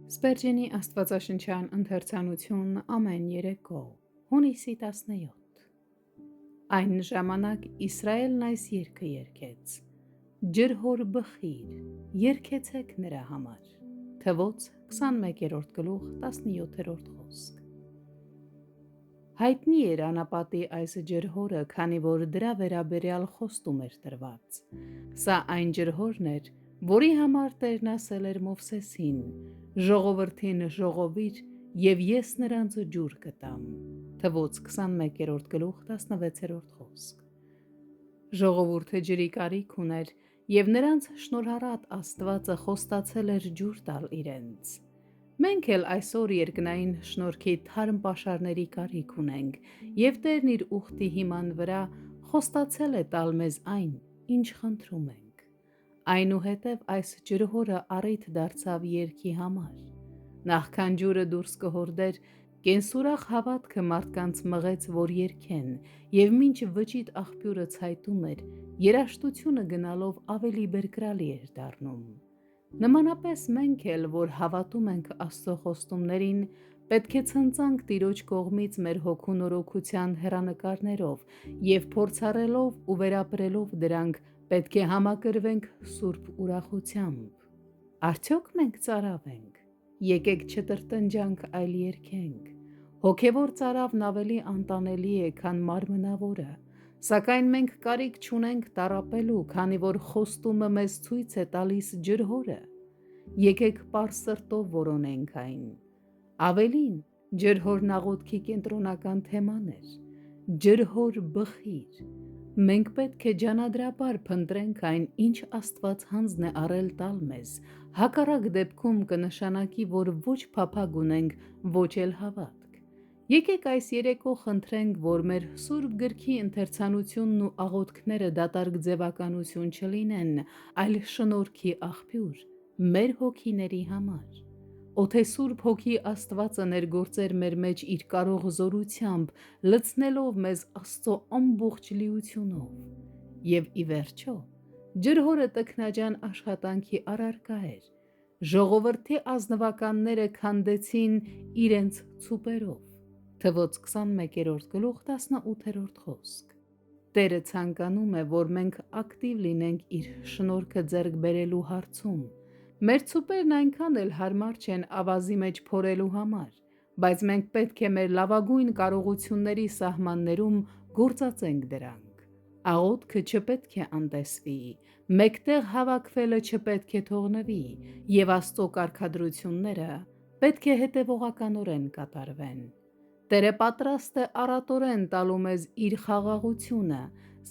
Սպերջենի աստվածաշնչյան ընթերցանություն ամեն երեկո, հունիսի 17։ Այն ժամանակ Իսրայելն այս երգը երգեց. Ջրհոր բխիր, երգեցեք նրա համար։ Թվոց 21-րդ գլուխ 17-րդ խոսք։ Հայտնի էր անապատի այս ջրհորը, քանի որ դրա վերաբերյալ խոստում էր տրված։ Սա այն ջրհորն էր, որի համար Տերն ասել էր Մովսեսին. ժողովրդին ժողովիր, և ես նրանց ջուր կտամ։ Թվոց 21-րդ գլուխ 16-րդ խոսք։ Ժողովուրդը ջրի կարիք ուներ, և նրանց շնորհառատ Աստվածը խոստացել էր ջուր տալ իրենց։ Մենք էլ այսօր երկնային շնորհքի թարմ պաշարների կարիք ունենք, և Տերն իր ուխտի հիման վրա խոստացել է տալ մեզ այն, ինչ խնդրում ենք։ Այնուհետև այս ջրհորը առիթ դարձավ երգի համար։ Նախքան ջուրը դուրս կհորդեր, կենսուրախ հավատքը մարդկանց մղեց, որ երգեն, և մինչ վճիտ աղբյուրը ցայտում էր, երաժշտությունը գնալով ավելի բերկրալի էր դառնում։ Նմանապես մենք էլ, որ հավատում ենք Աստծո խոստումներին, պետք է ցնծանք Տիրոջ կողմից մեր հոգու նորոգության հեռանկարներով և փորձառելով ու վերապրելով դրանք, պետք է համակրվենք սուրբ ուրախությամբ։ Արդյոք մենք ծարավ ենք։ Եկեք չտրտնջանք, այլ երգենք։ Հոգևոր ծարավն ավելի անտանելի է, քան մարմնավորը, սակայն մենք կարիք չունենք տառապելու, քանի որ խոստումը մեզ ցույց է տալիս ջրհորը։ Եկեք պարզ սրտով որոնենք այն։ Ավելին, ջրհորն աղոթքի կենտրոնական թեման էր։ Ջրհոր բխիր։ Մենք պետք է ջանադրաբար փնտրենք այն, ինչ Աստված հանձն է առել տալ մեզ, հակառակ դեպքում կնշանակի, որ ոչ փափագ ունենք, ոչ էլ հավատք։ Եկեք այս երեկո խնդրենք, որ մեր Սուրբ Գրքի ընթերցանությունն ու աղոթքները դատարկ ձևականություն չլինեն, այլ շնորհքի աղբյուր մեր հոգիների համար։ Օթե Սուրբ Հոգի Աստվածը ներգործեր մեր մեջ իր կարող զորությամբ, լցնելով մեզ Աստծո ամբողջ լիությունով։ Եվ ի վերջո, ջրհորը տքնաջան աշխատանքի առարկա էր։ Ժողովրդի ազնվականները քանդեցին իրենց ցուպերով։ Թվոց 21-րդ գլուխ 18-րդ խոսք։ Տերը ցանկանում է, որ մենք ակտիվ լինենք իր շնորհքը ձեռք բերելու հարցում։ Մեր ցուպերն այնքան էլ հարմար չեն ավազի մեջ փորելու համար, բայց մենք պետք է մեր լավագույն կարողությունների սահմաններում գործածենք դրանք։ Աղոթքը չպետք է անտեսվի, մեկտեղ հավաքվելը չպետք է թողնվի, և Աստծո կարգադրությունները պետք է հետևողականորեն կատարվեն։ Տերը պատրաստ է առատորեն տալու մեզ իր խաղաղությունը,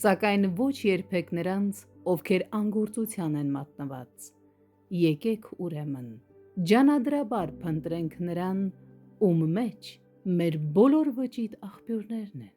սակայն ոչ երբեք նրանց, ովքեր անգործության են մատնված։ Եկեք ուրեմն ջանադրաբար փնտրենք նրան, ում մեջ մեր բոլոր վճիտ աղբյուրներն են։